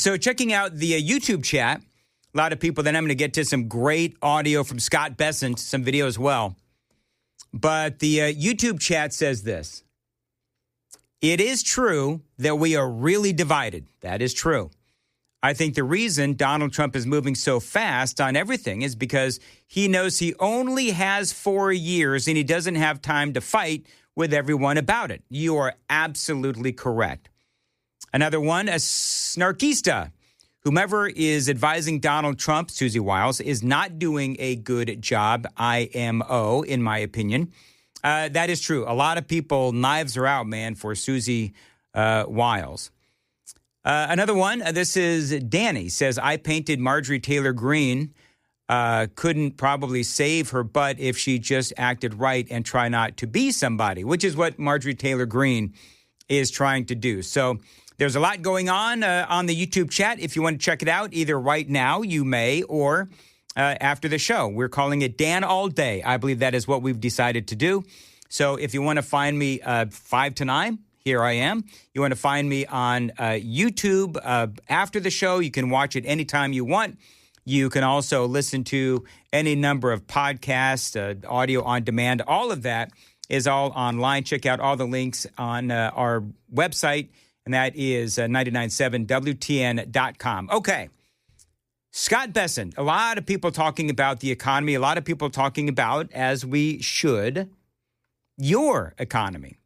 So checking out the YouTube chat, a lot of people, then I'm going to get to some great audio from Scott Bessent, some video as well. But the YouTube chat says this. It is true that we are really divided. That is true. I think the reason Donald Trump is moving so fast on everything is because he knows he only has 4 years and he doesn't have time to fight with everyone about it. You are absolutely correct. Another one, a snarkista. Whomever is advising Donald Trump, Susie Wiles, is not doing a good job, IMO, in my opinion. That is true. A lot of people, knives are out, man, for Susie Wiles. Another one, this is Danny, says, I painted Marjorie Taylor Greene. Couldn't probably save her butt if she just acted right and try not to be somebody, which is what Marjorie Taylor Greene is trying to do. So there's a lot going on the YouTube chat. If you want to check it out, either right now, you may, or after the show. We're calling it Dan All Day. I believe that is what we've decided to do. So if you want to find me 5 to 9, here I am. You want to find me on YouTube after the show. You can watch it anytime you want. You can also listen to any number of podcasts, audio on demand. All of that is all online. Check out all the links on our website, and that is 997wtn.com. Okay. Scott Bessent, a lot of people talking about the economy, a lot of people talking about, as we should, your economy.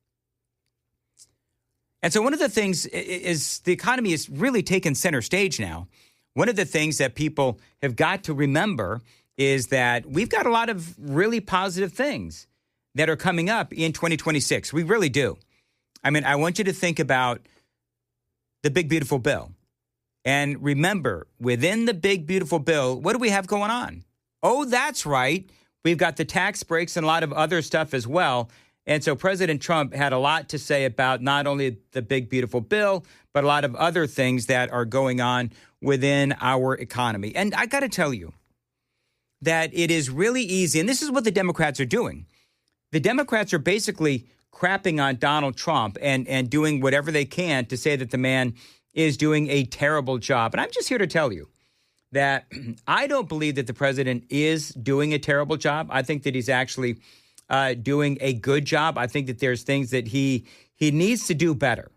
And so one of the things is the economy is really taken center stage now. One of the things that people have got to remember is that we've got a lot of really positive things that are coming up in 2026. We really do. I mean, I want you to think about the big, beautiful bill. And remember, within the big, beautiful bill, what do we have going on? Oh, that's right. We've got the tax breaks and a lot of other stuff as well. And so President Trump had a lot to say about not only the big, beautiful bill, but a lot of other things that are going on within our economy. And I got to tell you that it is really easy. And this is what the Democrats are doing. The Democrats are basically crapping on Donald Trump and doing whatever they can to say that the man is doing a terrible job. And I'm just here to tell you that I don't believe that the president is doing a terrible job. I think that he's actually doing a good job. I think that there's things that he needs to do better.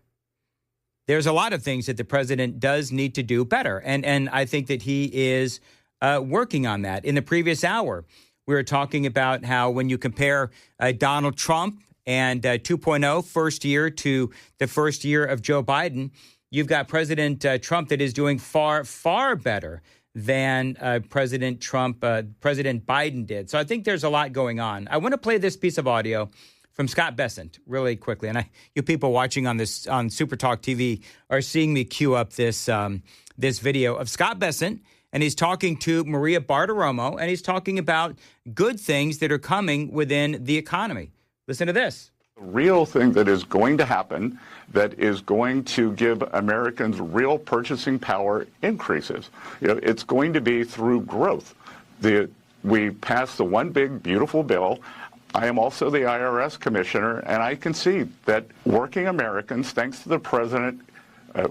There's a lot of things that the president does need to do better. And I think that he is working on that. In the previous hour, we were talking about how when you compare Donald Trump and 2.0 first year to the first year of Joe Biden, you've got President Trump that is doing far, far better than President Biden did. So I think there's a lot going on. I want to play this piece of audio from Scott Bessent really quickly. And you people watching on Super Talk TV are seeing me queue up this video of Scott Bessent, and he's talking to Maria Bartiromo, and he's talking about good things that are coming within the economy. Listen to this. The real thing that is going to happen that is going to give Americans real purchasing power increases. It's going to be through growth. We passed the one big, beautiful bill. I am also the IRS commissioner, and I can see that working Americans, thanks to the president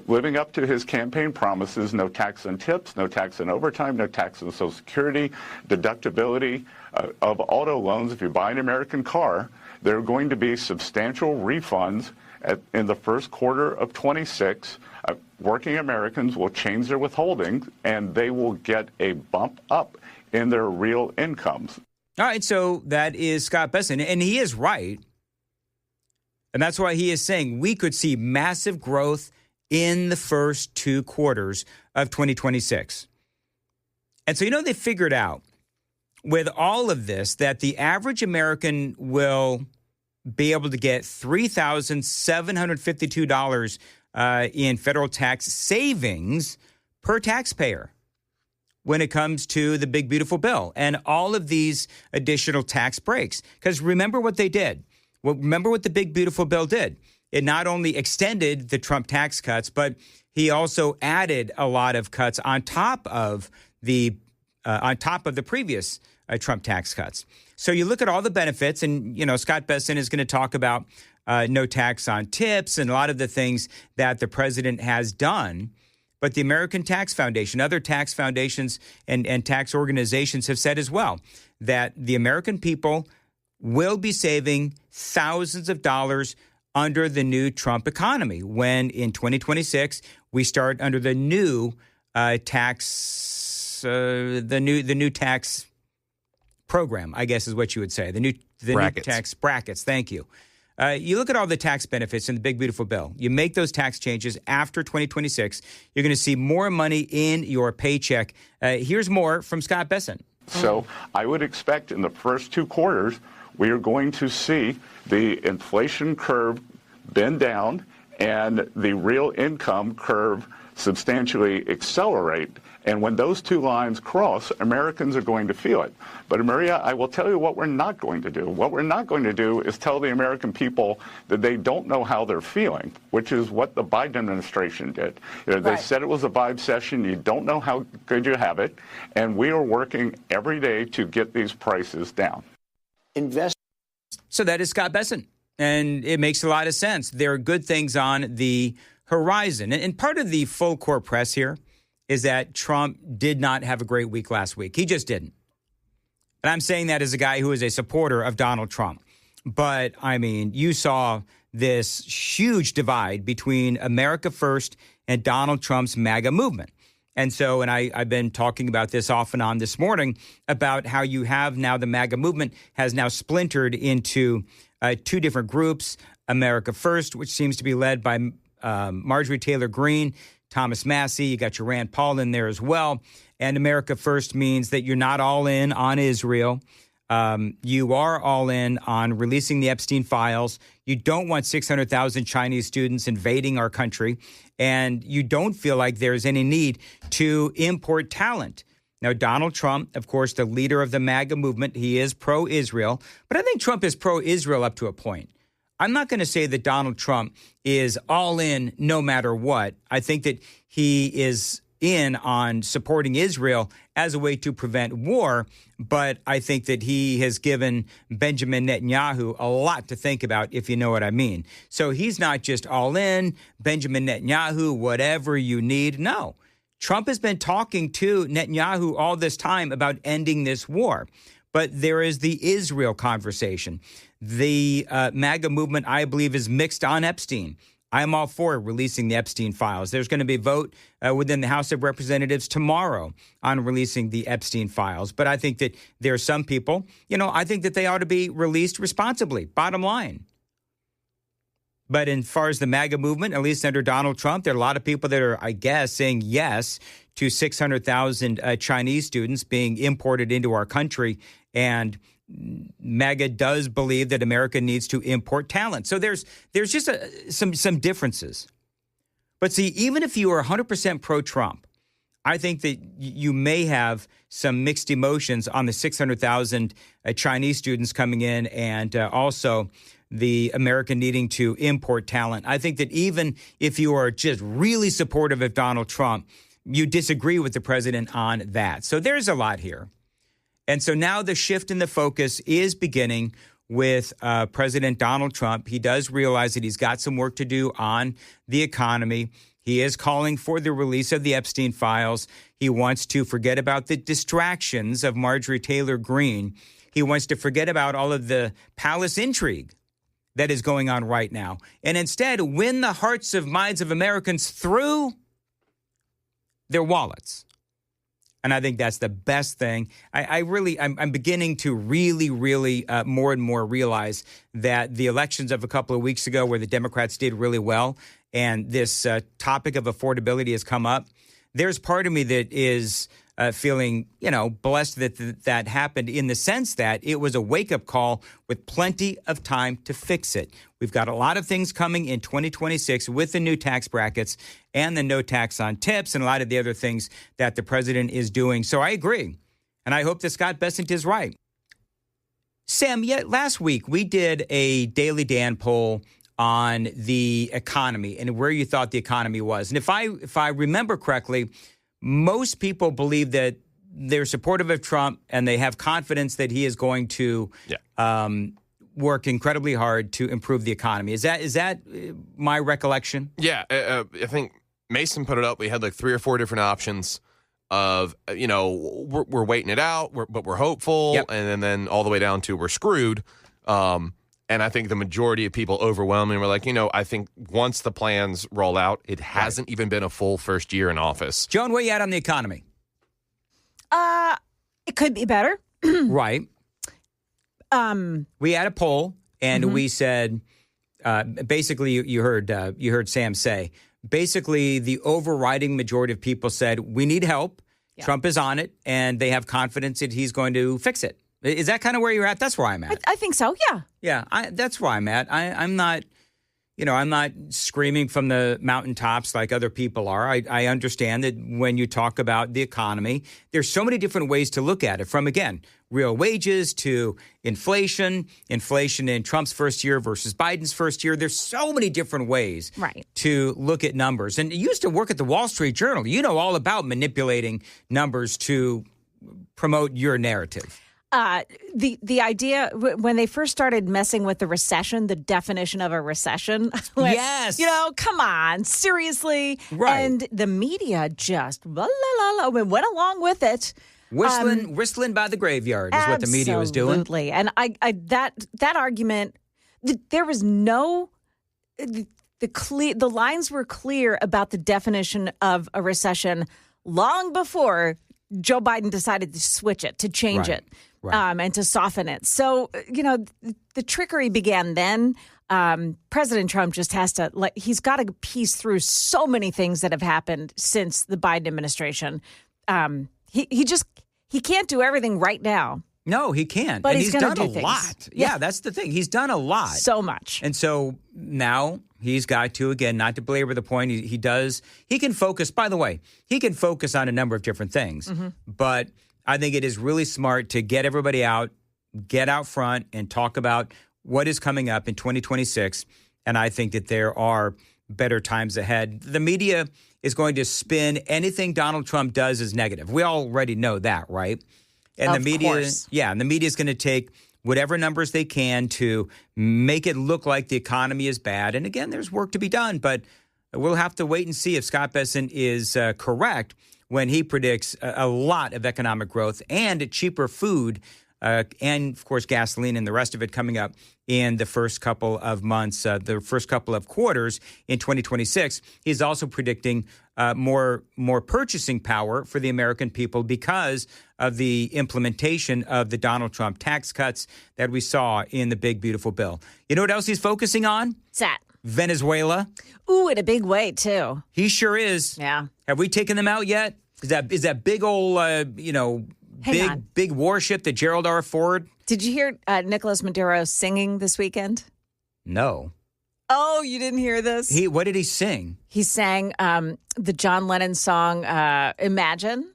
living up to his campaign promises, no tax on tips, no tax on overtime, no tax on Social Security, deductibility of auto loans. If you buy an American car, there are going to be substantial refunds in the first quarter of 26. Working Americans will change their withholdings, and they will get a bump up in their real incomes. All right, so that is Scott Bessent, and he is right. And that's why he is saying we could see massive growth in the first 2 quarters of 2026. And so, they figured out with all of this that the average American will be able to get $3,752 in federal tax savings per taxpayer when it comes to the big, beautiful bill and all of these additional tax breaks. Because remember what they did. Well, remember what the big, beautiful bill did. It not only extended the Trump tax cuts, but he also added a lot of cuts on top of the previous Trump tax cuts. So you look at all the benefits, and Scott Bessent is going to talk about no tax on tips and a lot of the things that the president has done. But the American Tax Foundation, other tax foundations and tax organizations have said as well that the American people will be saving thousands of dollars under the new Trump economy when in 2026 we start under the new tax program, I guess is what you would say. The new tax brackets. Thank you. You look at all the tax benefits in the big, beautiful bill. You make those tax changes after 2026. You're going to see more money in your paycheck. Here's more from Scott Besson. So I would expect in the first 2 quarters, we are going to see the inflation curve bend down and the real income curve substantially accelerate. And when those 2 lines cross, Americans are going to feel it. But, Maria, I will tell you what we're not going to do. What we're not going to do is tell the American people that they don't know how they're feeling, which is what the Biden administration did. They said it was a vibe session. You don't know how good you have it. And we are working every day to get these prices down. So that is Scott Besson. And it makes a lot of sense. There are good things on the horizon. And part of the full court press here is that Trump did not have a great week last week. He just didn't. And I'm saying that as a guy who is a supporter of Donald Trump. But, I mean, you saw this huge divide between America First and Donald Trump's MAGA movement. And so, and I've been talking about this off and on this morning about how you have now the MAGA movement has now splintered into 2 different groups. America First, which seems to be led by Marjorie Taylor Greene, Thomas Massey, you got your Rand Paul in there as well. And America First means that you're not all in on Israel. You are all in on releasing the Epstein files. You don't want 600,000 Chinese students invading our country. And you don't feel like there's any need to import talent. Now, Donald Trump, of course, the leader of the MAGA movement, he is pro-Israel. But I think Trump is pro-Israel up to a point. I'm not going to say that Donald Trump is all in no matter what. I think that he is in on supporting Israel as a way to prevent war. But I think that he has given Benjamin Netanyahu a lot to think about, if you know what I mean. So he's not just all in, Benjamin Netanyahu, whatever you need. No. Trump has been talking to Netanyahu all this time about ending this war. But there is the Israel conversation. The MAGA movement, I believe, is mixed on Epstein. I'm all for releasing the Epstein files. There's going to be a vote within the House of Representatives tomorrow on releasing the Epstein files. But I think that there are some people, I think that they ought to be released responsibly, bottom line. But as far as the MAGA movement, at least under Donald Trump, there are a lot of people that are, I guess, saying yes to 600,000 Chinese students being imported into our country. And MAGA does believe that America needs to import talent. So there's just some differences. But see, even if you are 100% pro-Trump, I think that you may have some mixed emotions on the 600,000 Chinese students coming in and also the America needing to import talent. I think that even if you are just really supportive of Donald Trump, you disagree with the president on that. So there's a lot here. And so now the shift in the focus is beginning with President Donald Trump. He does realize that he's got some work to do on the economy. He is calling for the release of the Epstein files. He wants to forget about the distractions of Marjorie Taylor Greene. He wants to forget about all of the palace intrigue that is going on right now, and instead win the hearts and minds of Americans through their wallets. And I think that's the best thing. I'm beginning to really more and more realize that the elections of a couple of weeks ago where the Democrats did really well and this topic of affordability has come up, there's part of me that is feeling, blessed that happened in the sense that it was a wake-up call with plenty of time to fix it. We've got a lot of things coming in 2026 with the new tax brackets and the no tax on tips and a lot of the other things that the president is doing. So I agree. And I hope that Scott Bessent is right. Sam, last week we did a Daily Dan poll on the economy and where you thought the economy was. And if I remember correctly, most people believe that they're supportive of Trump and they have confidence that he is going to work incredibly hard to improve the economy. Is that my recollection? Yeah, I think Mason put it up. We had like 3 or 4 different options of, we're waiting it out, but we're hopeful. Yep. And then all the way down to we're screwed. And I think the majority of people overwhelmingly were like, I think once the plans roll out, it hasn't even been a full first year in office. Joan, where you at on the economy? It could be better. Right. We had a poll, and Mm-hmm. we said, basically, you heard Sam say, basically, the overriding majority of people said, we need help. Yeah. Trump is on it, and they have confidence that he's going to fix it. Is that kind of where you're at? That's where I'm at. I think so, yeah. Yeah, that's where I'm at. I'm not, I'm not screaming from the mountaintops like other people are. I understand that when you talk about the economy, there's so many different ways to look at it, from, again, real wages to inflation in Trump's first year versus Biden's first year. There's so many different ways to look at numbers. And you used to work at the Wall Street Journal. You know all about manipulating numbers to promote your narrative. The idea, when they first started messing with the recession, the definition of a recession. Yes. Come on, seriously. Right. And the media just went along with it. Whistling by the graveyard is what the media was doing. Absolutely. And that argument, there was no, the lines were clear about the definition of a recession long before Joe Biden decided to switch it, to change it. Right. And to soften it. So, the trickery began then. President Trump just has to, he's got to piece through so many things that have happened since the Biden administration. He can't do everything right now. No, he can't. But and he's done do a things. lot. Yeah, that's the thing. He's done a lot. So much. And so now he's got to, again, not to belabor the point, he can focus, by the way, he can focus on a number of different things. Mm-hmm. But I think it is really smart to get everybody out, get out front, and talk about what is coming up in 2026. And I think that there are better times ahead. The media is going to spin anything Donald Trump does as negative. We already know that, right? And of course. And the media is going to take whatever numbers they can to make it look like the economy is bad. And again, there's work to be done, but we'll have to wait and see if Scott Besson is correct when he predicts a lot of economic growth and cheaper food and, of course, gasoline and the rest of it coming up in the first couple of months, the first couple of quarters in 2026. He's also predicting more purchasing power for the American people because of the implementation of the Donald Trump tax cuts that we saw in the big, beautiful bill. You know what else he's focusing on? What's that? Venezuela. Ooh, in a big way, too. He sure is. Yeah. Have we taken them out yet? Is that big old, big warship, the Gerald R. Ford? Did you hear Nicolas Maduro singing this weekend? No. Oh, you didn't hear this? What did he sing? He sang the John Lennon song, Imagine.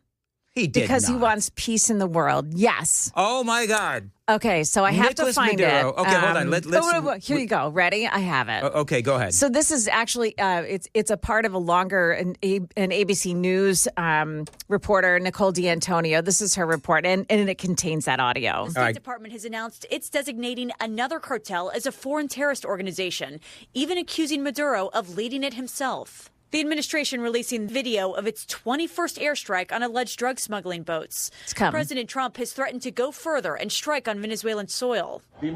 He did because not. he wants peace in the world. Yes. Oh, my God. Okay, so I have Nicolas to find Maduro. it. Okay, hold on. Let's. Here you go. Ready? I have it. Okay, go ahead. So this is actually it's a part of a longer an ABC News reporter, Nicole D'Antonio. This is her report, and it contains that audio. The State Department has announced it's designating another cartel as a foreign terrorist organization, even accusing Maduro of leading it himself. The administration releasing video of its 21st airstrike on alleged drug smuggling boats. It's coming. President Trump has threatened to go further and strike on Venezuelan soil. Oh,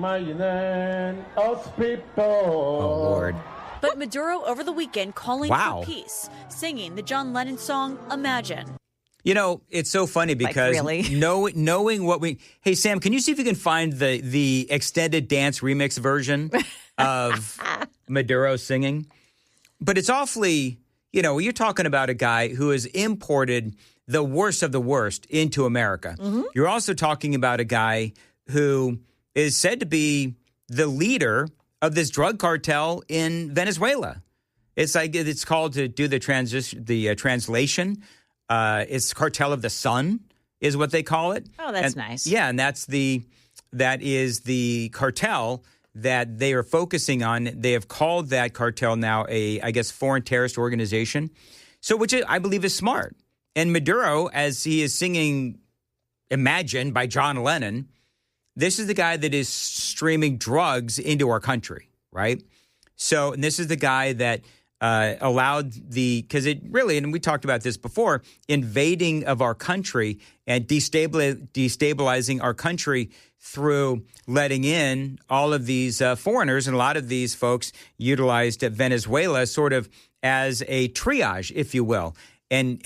Lord. But Maduro over the weekend calling Wow. for peace, singing the John Lennon song, Imagine. You know, it's so funny because really? knowing what we... Hey, Sam, can you see if you can find the extended dance remix version of Maduro singing? But it's awfully... You know, you're talking about a guy who has imported the worst of the worst into America. Mm-hmm. You're also talking about a guy who is said to be the leader of this drug cartel in Venezuela. It's like it's called, to do the translation. It's Cartel of the Sun is what they call it. Oh, that's nice. Yeah, and that is the cartel that they are focusing on. They have called that cartel now I guess, foreign terrorist organization. So, which I believe is smart. And Maduro, as he is singing Imagine by John Lennon, this is the guy that is streaming drugs into our country, right? So, and this is the guy that allowed because it really, and we talked about this before, invading of our country and destabilizing our country through letting in all of these foreigners. And a lot of these folks utilized Venezuela sort of as a triage, if you will, and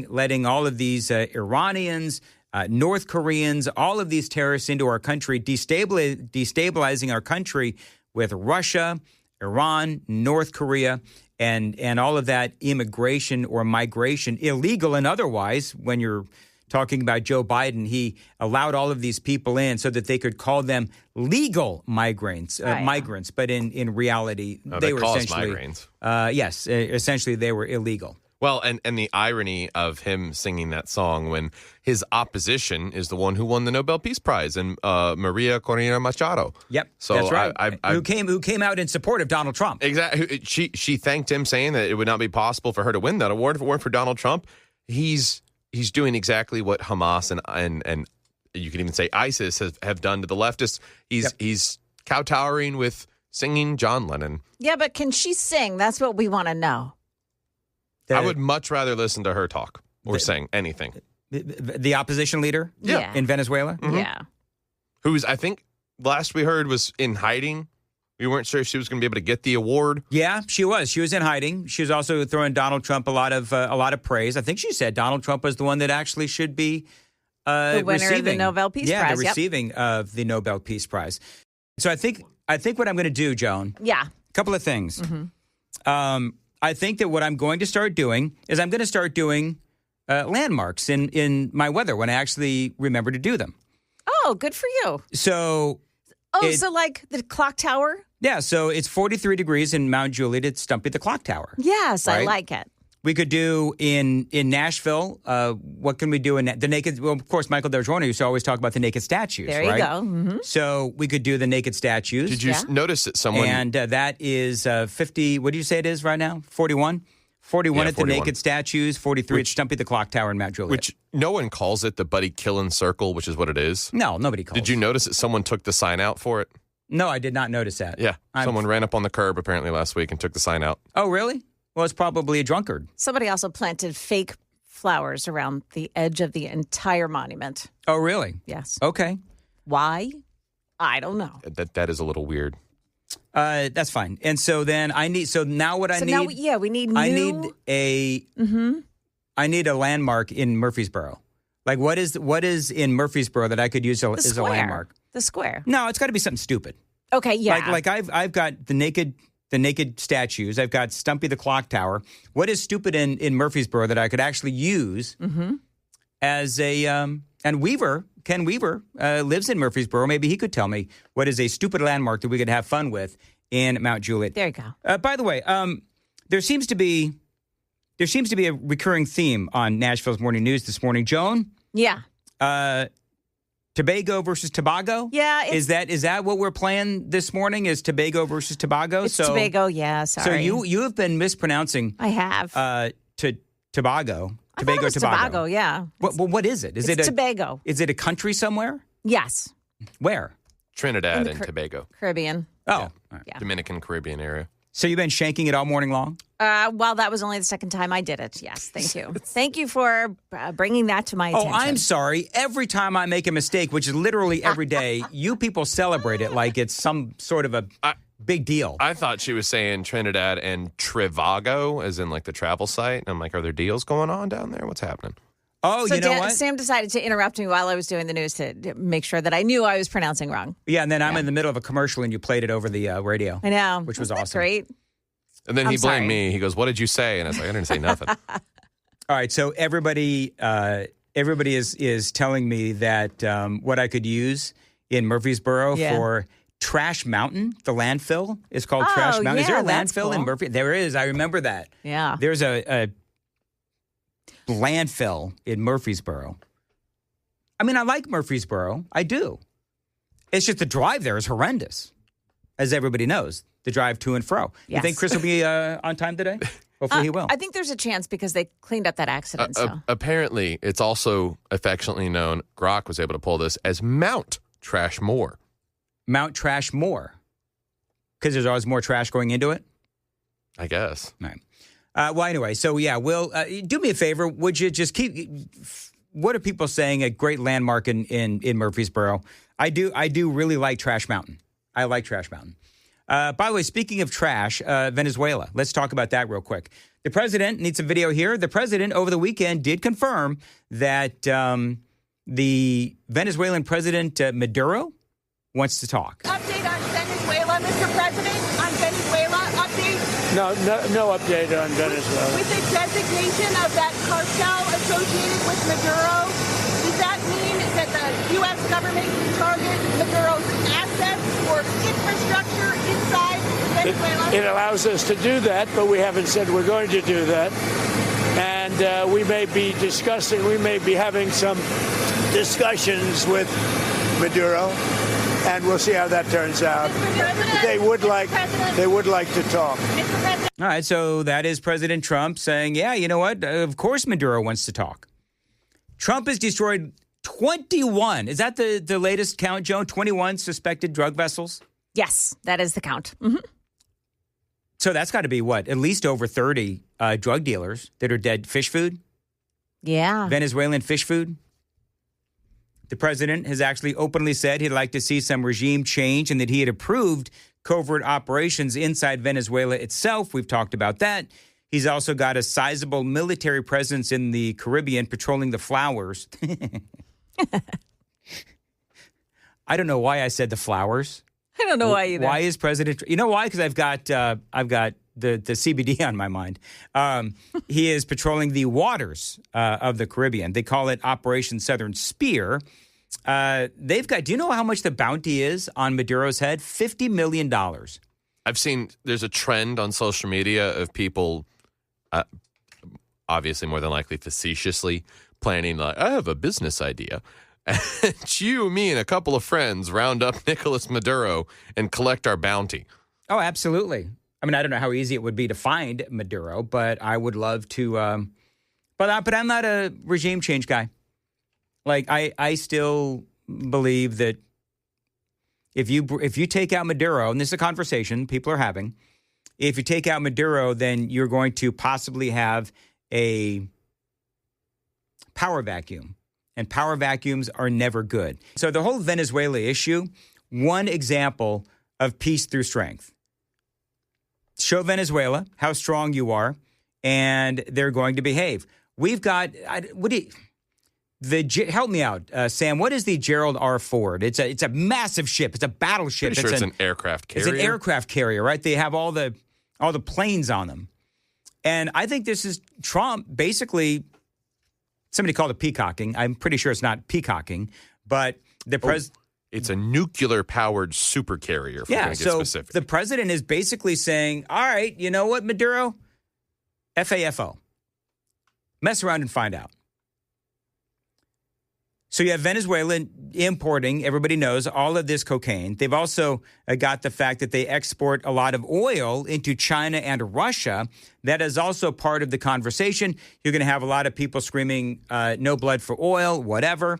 letting all of these Iranians, North Koreans, all of these terrorists into our country, destabilizing our country with Russia, Iran, North Korea, and all of that immigration or migration, illegal and otherwise. When you're talking about Joe Biden, he allowed all of these people in so that they could call them legal migrants. But in reality, they were essentially migraines. Essentially they were illegal. Well, and the irony of him singing that song when his opposition is the one who won the Nobel Peace Prize, and Maria Corina Machado. Yep, so that's right. Who came out in support of Donald Trump? Exactly. She thanked him, saying that it would not be possible for her to win that award if it weren't for Donald Trump. He's doing exactly what Hamas and you could even say ISIS have done to the leftists. He's kowtowing with singing John Lennon. Yeah, but can she sing? That's what we want to know. I would much rather listen to her talk or sing anything. The opposition leader Yeah. in Venezuela? Mm-hmm. Yeah. Who's, I think, last we heard was in hiding. We weren't sure if she was going to be able to get the award. Yeah, she was. She was in hiding. She was also throwing Donald Trump a lot of praise. I think she said Donald Trump was the one that actually should be the winner of the Nobel Peace Prize. Yeah, the receiving of the Nobel Peace Prize. So I think what I'm going to do, Joan. Yeah. A couple of things. Mm-hmm. I think that what I'm going to start doing is I'm going to start doing landmarks in my weather when I actually remember to do them. Oh, good for you. So. So like the clock tower? Yeah, so it's 43 degrees in Mount Juliet at Stumpy the Clock Tower. Yes, right? I like it. We could do in Nashville, what can we do in the naked? Well, of course, Michael Delgiorno used to always talk about the naked statues, There you right? go. Mm-hmm. So we could do the naked statues. Did you notice that someone... And that is 50, what do you say it is right now? 41? 41 at the naked statues, 43 at Stumpy the Clock Tower in Mount Juliet. Which no one calls it the Buddy Killen Circle, which is what it is. No, nobody calls it. Did you notice that someone took the sign out for it? No, I did not notice that. Yeah, someone ran up on the curb apparently last week and took the sign out. Oh, really? Well, it's probably a drunkard. Somebody also planted fake flowers around the edge of the entire monument. Oh, really? Yes. Okay. Why? I don't know. That is a little weird. That's fine. And so then we need new. I need a landmark in Murfreesboro. Like what is in Murfreesboro that I could use as a landmark? The square. No, it's got to be something stupid. Okay, yeah. Like I've got the naked statues. I've got Stumpy the Clock Tower. What is stupid in Murfreesboro that I could actually use as a and Ken Weaver lives in Murfreesboro. Maybe he could tell me what is a stupid landmark that we could have fun with in Mount Juliet. There you go. By the way, there seems to be a recurring theme on Nashville's Morning News this morning. Joan? Yeah. Tobago versus Tobago? Yeah. Is that what we're playing this morning? Is Tobago versus Tobago? It's Tobago, yeah, sorry. So you have been mispronouncing I have. Tobago. I thought it was Tobago, yeah. What is it? Is it's Tobago. Is it a country somewhere? Yes. Where? Trinidad and Tobago. Caribbean. Oh. Yeah. Dominican Caribbean area. So you've been shanking it all morning long? Well, that was only the second time I did it. Yes, thank you. Thank you for bringing that to my attention. Oh, I'm sorry. Every time I make a mistake, which is literally every day, you people celebrate it like it's some sort of a big deal. I thought she was saying Trinidad and Trivago, as in like the travel site. And I'm like, are there deals going on down there? What's happening? Oh, so you know what? Sam decided to interrupt me while I was doing the news to make sure that I knew I was pronouncing wrong. Yeah, and then I'm in the middle of a commercial and you played it over the radio. I know. Which was Isn't that awesome. Great. And then he blamed me. He goes, what did you say? And I was like, I didn't say nothing. All right, so everybody is telling me that what I could use in Murfreesboro for Trash Mountain, the landfill, is called Trash Mountain. Yeah, is there a that's landfill cool. in Murfreesboro? There is. I remember that. Yeah. There's a landfill in Murfreesboro. I mean, I like Murfreesboro. I do. It's just the drive there is horrendous, as everybody knows. The drive to and fro. Yes. You think Chris will be on time today? Hopefully he will. I think there's a chance because they cleaned up that accident. Apparently, it's also affectionately known, Grok was able to pull this, as Mount Trashmore. Mount Trashmore. Because there's always more trash going into it? I guess. Right. Well, anyway, so yeah, Will, do me a favor. Would you just what are people saying? A great landmark in Murfreesboro. I do really like Trash Mountain. I like Trash Mountain. By the way, speaking of trash, Venezuela. Let's talk about that real quick. The president needs a video here. The president over the weekend did confirm that the Venezuelan president Maduro wants to talk. Update on Venezuela, Mr. President. On Venezuela, update. No update on Venezuela. With the designation of that cartel associated with Maduro, does that mean that the U.S. government can target Maduro's assets or infrastructure inside Venezuela? It allows us to do that, but we haven't said we're going to do that. And we may be having some discussions with Maduro, and we'll see how that turns out. They would like to talk. All right, so that is President Trump saying, yeah, you know what? Of course Maduro wants to talk. Trump has destroyed 21. Is that the latest count, Joan? 21 suspected drug vessels? Yes, that is the count. Mm-hmm. So that's got to be what? At least over 30 drug dealers that are dead fish food? Yeah. Venezuelan fish food? The president has actually openly said he'd like to see some regime change and that he had approved covert operations inside Venezuela itself. We've talked about that. He's also got a sizable military presence in the Caribbean patrolling the flowers. I don't know why I said the flowers. I don't know why either. Why is President? You know why? Because I've got the CBD on my mind. He is patrolling the waters of the Caribbean. They call it Operation Southern Spear. They've got. Do you know how much the bounty is on Maduro's head? $50 million. I've seen there's a trend on social media of people, obviously more than likely facetiously planning, like, I have a business idea. And you, me, and a couple of friends round up Nicolas Maduro and collect our bounty. Oh, absolutely. I mean, I don't know how easy it would be to find Maduro, but I would love to. But I'm not a regime change guy. Like, I still believe that if you take out Maduro, and this is a conversation people are having, if you take out Maduro, then you're going to possibly have a power vacuum. And power vacuums are never good. So the whole Venezuela issue, one example of peace through strength. Show Venezuela how strong you are, and they're going to behave. We've got, help me out, Sam, what is the Gerald R. Ford? It's a massive ship. It's a battleship. Pretty sure it's an aircraft carrier. It's an aircraft carrier, right? They have all the planes on them. And I think this is Trump basically. Somebody called it peacocking. I'm pretty sure it's not peacocking, but it's a nuclear-powered super carrier. If we're going to get specific. The president is basically saying, all right, you know what, Maduro? FAFO. Mess around and find out. So you have Venezuela importing, everybody knows, all of this cocaine. They've also got the fact that they export a lot of oil into China and Russia. That is also part of the conversation. You're going to have a lot of people screaming, no blood for oil, whatever.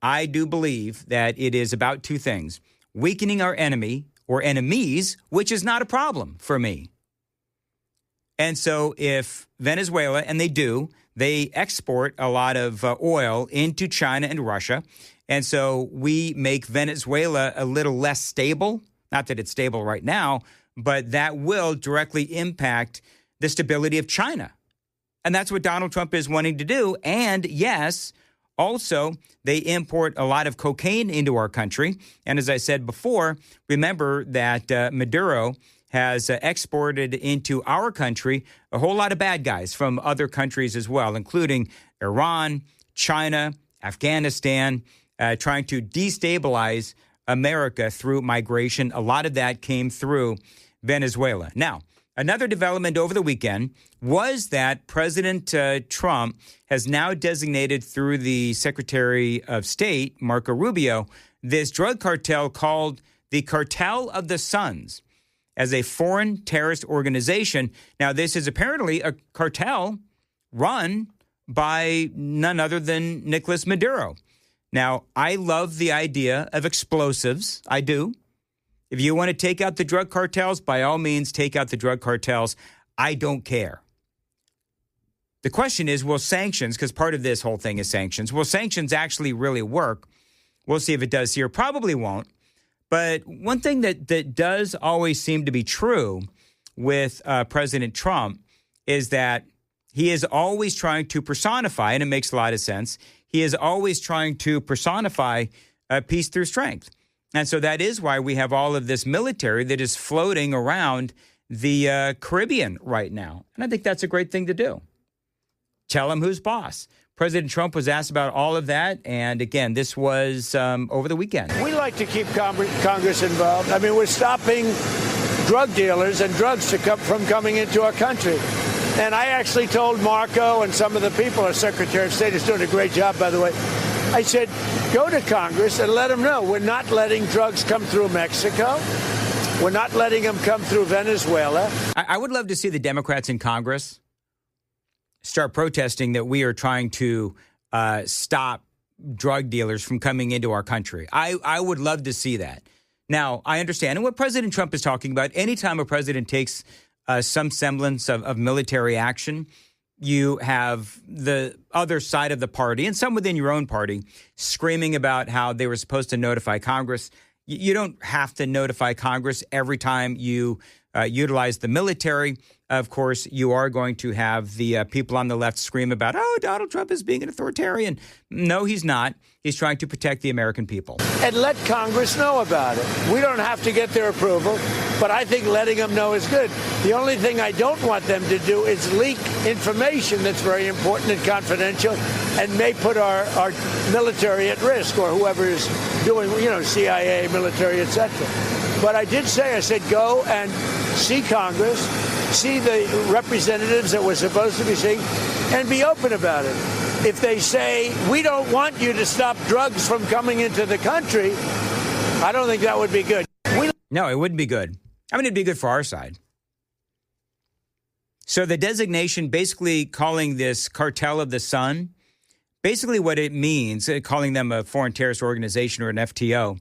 I do believe that it is about two things. Weakening our enemy or enemies, which is not a problem for me. And so if Venezuela, and they export a lot of oil into China and Russia. And so we make Venezuela a little less stable. Not that it's stable right now, but that will directly impact the stability of China. And that's what Donald Trump is wanting to do. And yes, also, they import a lot of cocaine into our country. And as I said before, remember that Maduro has exported into our country a whole lot of bad guys from other countries as well, including Iran, China, Afghanistan, trying to destabilize America through migration. A lot of that came through Venezuela. Now, another development over the weekend was that President Trump has now designated through the Secretary of State, Marco Rubio, this drug cartel called the Cartel of the Suns as a foreign terrorist organization. Now, this is apparently a cartel run by none other than Nicolas Maduro. Now, I love the idea of explosives. I do. If you want to take out the drug cartels, by all means, take out the drug cartels. I don't care. The question is, will sanctions, because part of this whole thing is sanctions, will sanctions actually really work? We'll see if it does here. Probably won't. But one thing that does always seem to be true with President Trump is that he is always trying to personify, and it makes a lot of sense, he is always trying to personify peace through strength. And so that is why we have all of this military that is floating around the Caribbean right now. And I think that's a great thing to do. Tell him who's boss. President Trump was asked about all of that. And again, this was over the weekend. We like to keep Congress involved. I mean, we're stopping drug dealers and drugs from coming into our country. And I actually told Marco and some of the people, our Secretary of State is doing a great job, by the way. I said, go to Congress and let them know we're not letting drugs come through Mexico. We're not letting them come through Venezuela. I would love to see the Democrats in Congress start protesting that we are trying to stop drug dealers from coming into our country. I would love to see that. Now, I understand. And what President Trump is talking about, anytime a president takes some semblance of military action, you have the other side of the party and some within your own party screaming about how they were supposed to notify Congress. You don't have to notify Congress every time you utilize the military. Of course, you are going to have the people on the left scream about, oh, Donald Trump is being an authoritarian. No, he's not. He's trying to protect the American people. And let Congress know about it. We don't have to get their approval, but I think letting them know is good. The only thing I don't want them to do is leak information that's very important and confidential and may put our military at risk, or whoever is doing, CIA, military, etc. But I did say, I said, go and see Congress, see the representatives that we're supposed to be seeing, and be open about it. If they say, we don't want you to stop drugs from coming into the country, I don't think that would be good. No, it wouldn't be good. I mean, it'd be good for our side. So the designation, basically calling this Cartel of the Sun, basically what it means, calling them a foreign terrorist organization or an FTO,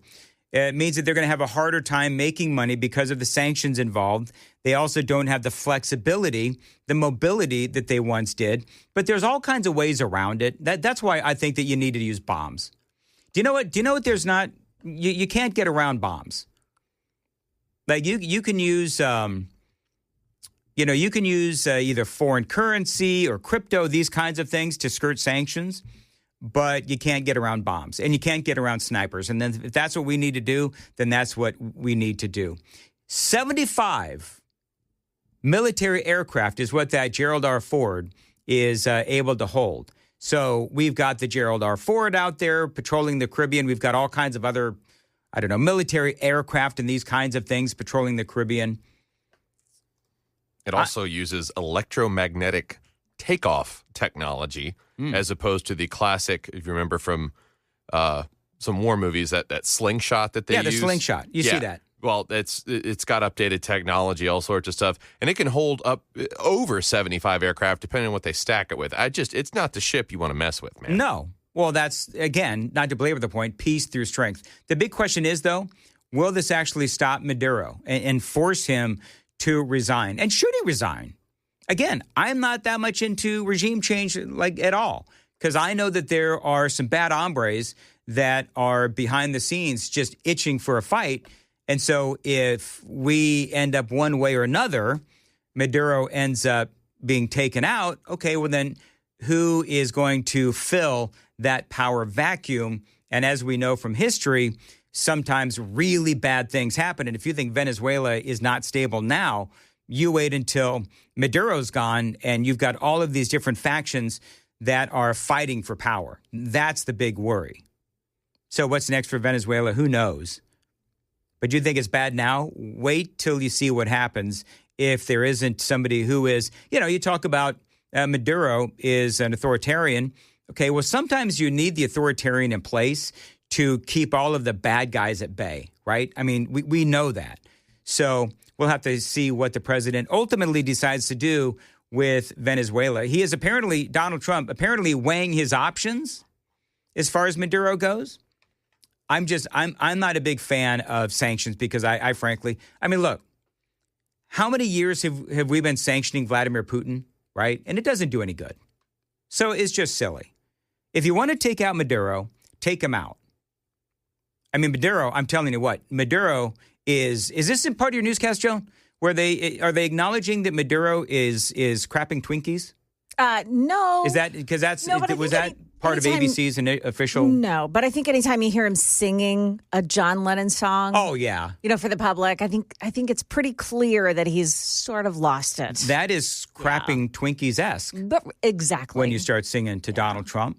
it means that they're going to have a harder time making money because of the sanctions involved. They also don't have the flexibility, the mobility that they once did. But there's all kinds of ways around it. That's why I think that you need to use bombs. Do you know what? There's not. You can't get around bombs. Like you can use, you can use either foreign currency or crypto, these kinds of things to skirt sanctions. But you can't get around bombs, and you can't get around snipers. And then if that's what we need to do, then that's what we need to do. 75 military aircraft is what that Gerald R. Ford is able to hold. So we've got the Gerald R. Ford out there patrolling the Caribbean. We've got all kinds of other, military aircraft and these kinds of things patrolling the Caribbean. It also uses electromagnetic takeoff technology as opposed to the classic, if you remember from some war movies, that slingshot that they use. Yeah, the slingshot. You see that. Well, it's got updated technology, all sorts of stuff, and it can hold up over 75 aircraft, depending on what they stack it with. It's not the ship you want to mess with, man. No. Well, that's, again, not to belabor the point, peace through strength. The big question is, though, will this actually stop Maduro and force him to resign? And should he resign? Again, I'm not that much into regime change at all, because I know that there are some bad hombres that are behind the scenes just itching for a fight. And so if we end up one way or another, Maduro ends up being taken out, okay, well then who is going to fill that power vacuum? And as we know from history, sometimes really bad things happen. And if you think Venezuela is not stable now, you wait until Maduro's gone and you've got all of these different factions that are fighting for power. That's the big worry. So what's next for Venezuela? Who knows? But you think it's bad now? Wait till you see what happens if there isn't somebody who is, you talk about Maduro is an authoritarian. Okay, well, sometimes you need the authoritarian in place to keep all of the bad guys at bay, right? I mean, we know that. So we'll have to see what the president ultimately decides to do with Venezuela. He is Donald Trump, weighing his options as far as Maduro goes. I'm not a big fan of sanctions because I frankly, look, how many years have we been sanctioning Vladimir Putin, right? And it doesn't do any good. So it's just silly. If you want to take out Maduro, take him out. I mean, Maduro, I'm telling you what, Maduro is this in part of your newscast, Joan? Are they acknowledging that Maduro is crapping Twinkies? No. Is that because was that part of anytime, ABC's official? No, but I think anytime you hear him singing a John Lennon song, oh yeah, for the public, I think it's pretty clear that he's sort of lost it. That is crapping Twinkies-esque. But exactly when you start singing to Donald Trump.